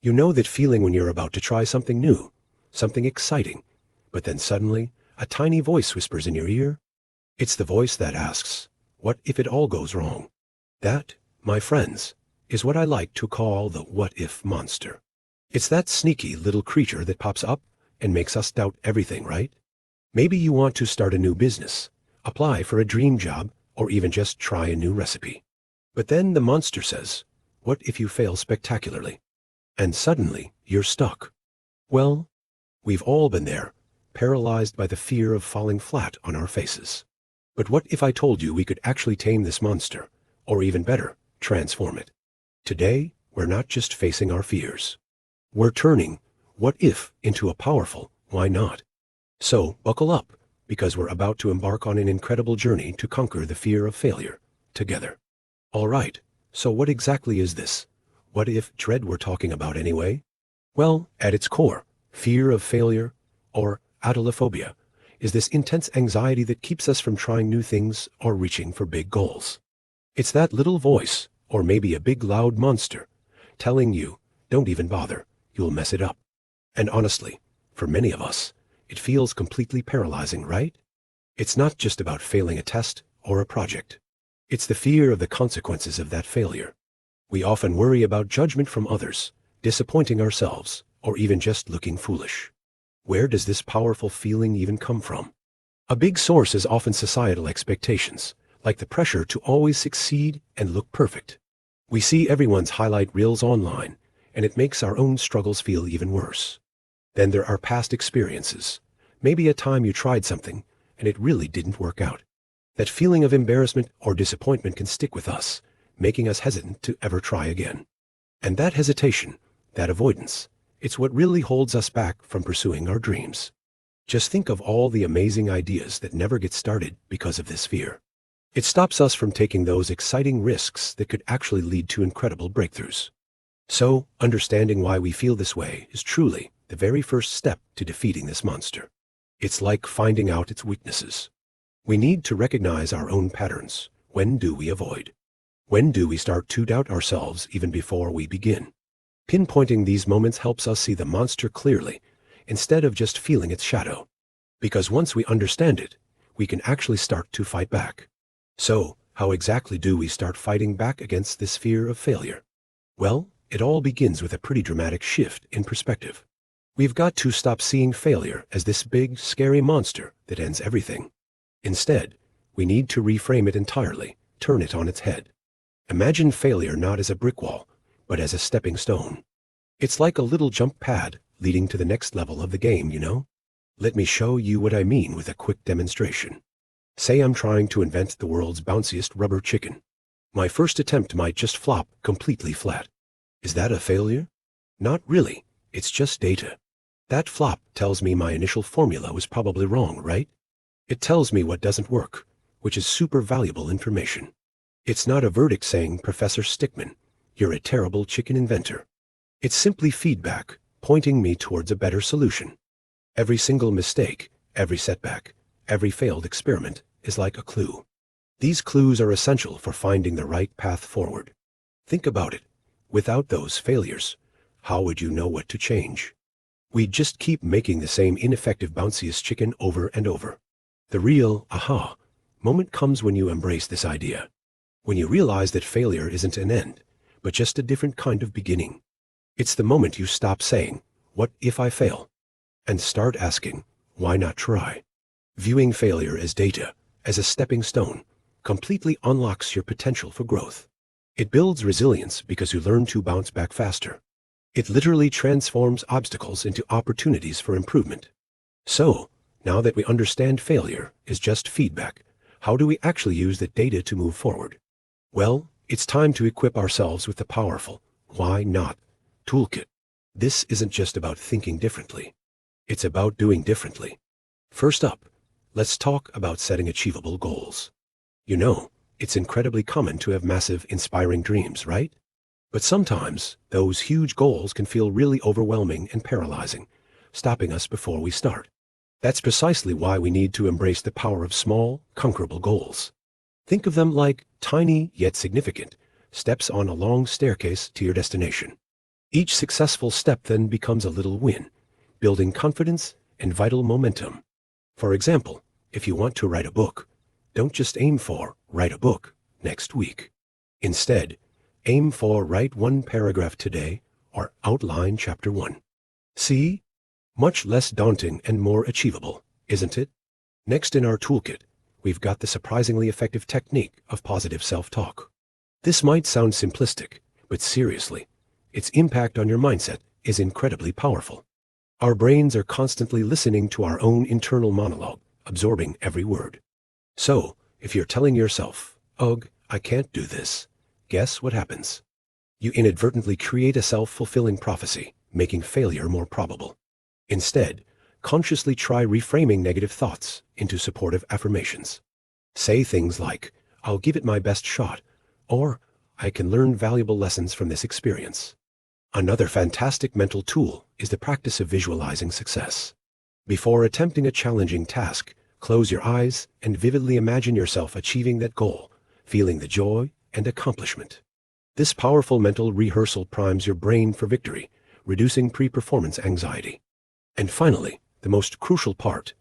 You know that feeling when you're about to try something new, something exciting, but then suddenly a tiny voice whispers in your ear? It's the voice that asks, what if it all goes wrong? That, my friends, is what I like to call the what-if monster. It's that sneaky little creature that pops up and makes us doubt everything, right? Maybe you want to start a new business, apply for a dream job, or even just try a new recipe. But then the monster says, what if you fail spectacularly? And suddenly you're stuck. Well, we've all been there, paralyzed by the fear of falling flat on our faces. But what if I told you we could actually tame this monster, or even better, transform it? Today, we're not just facing our fears. We're turning what if into a powerful why not. So buckle up, because we're about to embark on an incredible journey to conquer the fear of failure together. All right, so what exactly is this what if dread we're talking about anyway? Well, at its core, fear of failure, or atelophobia, is this intense anxiety that keeps us from trying new things or reaching for big goals. It's that little voice, or maybe a big loud monster, telling you, don't even bother, you'll mess it up. And honestly, for many of us, it feels completely paralyzing, right? It's not just about failing a test or a project. It's the fear of the consequences of that failure. We often worry about judgment from others, disappointing ourselves, or even just looking foolish. Where does this powerful feeling even come from? A big source is often societal expectations, like the pressure to always succeed and look perfect. We see everyone's highlight reels online, and it makes our own struggles feel even worse. Then there are past experiences, maybe a time you tried something and it really didn't work out. That feeling of embarrassment or disappointment can stick with us, making us hesitant to ever try again. And that hesitation, that avoidance, it's what really holds us back from pursuing our dreams. Just think of all the amazing ideas that never get started because of this fear. It stops us from taking those exciting risks that could actually lead to incredible breakthroughs. So, understanding why we feel this way is truly the very first step to defeating this monster. It's like finding out its weaknesses. We need to recognize our own patterns. When do we avoid? When do we start to doubt ourselves even before we begin? Pinpointing these moments helps us see the monster clearly, instead of just feeling its shadow. Because once we understand it, we can actually start to fight back. So, how exactly do we start fighting back against this fear of failure? Well, it all begins with a pretty dramatic shift in perspective. We've got to stop seeing failure as this big, scary monster that ends everything. Instead, we need to reframe it entirely, turn it on its head. Imagine failure not as a brick wall, but as a stepping stone. It's like a little jump pad leading to the next level of the game, you know? Let me show you what I mean with a quick demonstration. Say I'm trying to invent the world's bounciest rubber chicken. My first attempt might just flop completely flat. Is that a failure? Not really, it's just data. That flop tells me my initial formula was probably wrong, right? It tells me what doesn't work, which is super valuable information. It's not a verdict saying, Professor Stickman, you're a terrible chicken inventor. It's simply feedback, pointing me towards a better solution. Every single mistake, every setback, every failed experiment is like a clue. These clues are essential for finding the right path forward. Think about it. Without those failures, how would you know what to change? We'd just keep making the same ineffective bounciest chicken over and over. The real aha moment comes when you embrace this idea. When you realize that failure isn't an end, but just a different kind of beginning. It's the moment you stop saying, what if I fail? And start asking, why not try? Viewing failure as data, as a stepping stone, completely unlocks your potential for growth. It builds resilience because you learn to bounce back faster. It literally transforms obstacles into opportunities for improvement. So, now that we understand failure is just feedback, how do we actually use that data to move forward? Well, it's time to equip ourselves with the powerful, why not, toolkit. This isn't just about thinking differently. It's about doing differently. First up, let's talk about setting achievable goals. You know, it's incredibly common to have massive, inspiring dreams, right? But sometimes, those huge goals can feel really overwhelming and paralyzing, stopping us before we start. That's precisely why we need to embrace the power of small, conquerable goals. Think of them like tiny yet significant steps on a long staircase to your destination. Each successful step then becomes a little win, building confidence and vital momentum. For example, if you want to write a book, don't just aim for write a book next week. Instead, aim for write one paragraph today or outline chapter 1. See? Much less daunting and more achievable, isn't it? Next in our toolkit, we've got the surprisingly effective technique of positive self-talk. This might sound simplistic, but seriously, its impact on your mindset is incredibly powerful. Our brains are constantly listening to our own internal monologue, absorbing every word. So, if you're telling yourself, "Ugh, I can't do this," guess what happens? You inadvertently create a self-fulfilling prophecy, making failure more probable. Instead, consciously try reframing negative thoughts into supportive affirmations. Say things like, "I'll give it my best shot," or "I can learn valuable lessons from this experience." Another fantastic mental tool is the practice of visualizing success. Before attempting a challenging task, close your eyes and vividly imagine yourself achieving that goal, feeling the joy and accomplishment. This powerful mental rehearsal primes your brain for victory, reducing pre-performance anxiety. And finally, the most crucial part,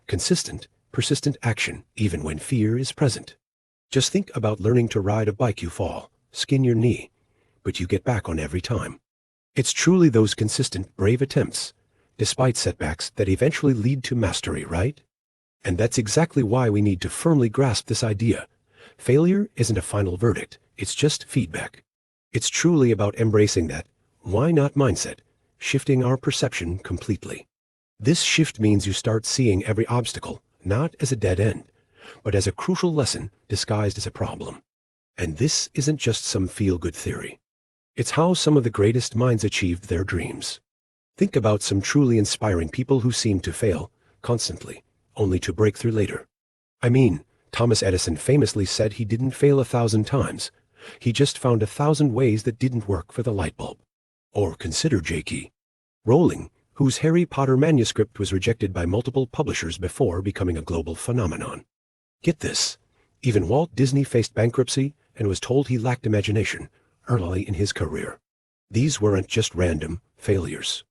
consistent, persistent action even when fear is present. Just think about learning to ride a bike. You fall, skin your knee, but you get back on every time. It's truly those consistent, brave attempts, despite setbacks, that eventually lead to mastery, right? And that's exactly why we need to firmly grasp this idea. Failure isn't a final verdict, it's just feedback. It's truly about embracing that "why not" mindset, shifting our perception completely. This shift means you start seeing every obstacle not as a dead end, but as a crucial lesson disguised as a problem. And this isn't just some feel-good theory. It's how some of the greatest minds achieved their dreams. Think about some truly inspiring people who seemed to fail constantly, only to break through later. I mean, Thomas Edison famously said he didn't fail 1,000 times. He just found 1,000 ways that didn't work for the light bulb. Or consider J.K. Rowling, whose Harry Potter manuscript was rejected by multiple publishers before becoming a global phenomenon. Get this, even Walt Disney faced bankruptcy and was told he lacked imagination early in his career. These weren't just random failures.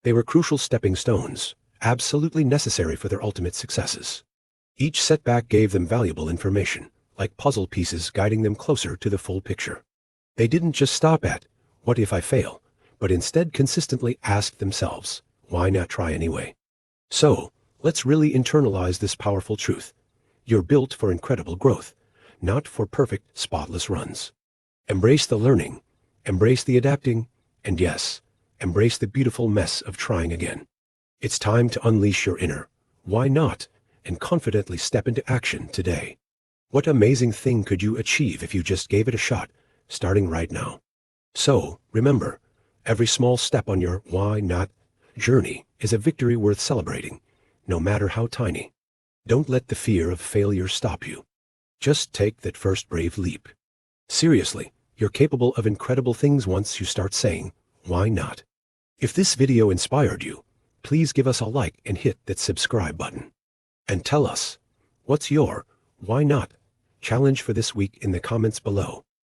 They were crucial stepping stones, absolutely necessary for their ultimate successes. Each setback gave them valuable information, like puzzle pieces guiding them closer to the full picture. They didn't just stop at, "What if I fail?" but instead consistently asked themselves, "Why not try anyway?" So, let's really internalize this powerful truth. You're built for incredible growth, not for perfect, spotless runs. Embrace the learning, embrace the adapting, and yes, embrace the beautiful mess of trying again. It's time to unleash your inner "why not?" and confidently step into action today. What amazing thing could you achieve if you just gave it a shot, starting right now? So, remember, every small step on your "why not" journey is a victory worth celebrating, no matter how tiny. Don't let the fear of failure stop you. Just take that first brave leap. Seriously, you're capable of incredible things once you start saying, "Why not?" If this video inspired you, please give us a like and hit that subscribe button. And tell us, what's your "why not" challenge for this week in the comments below.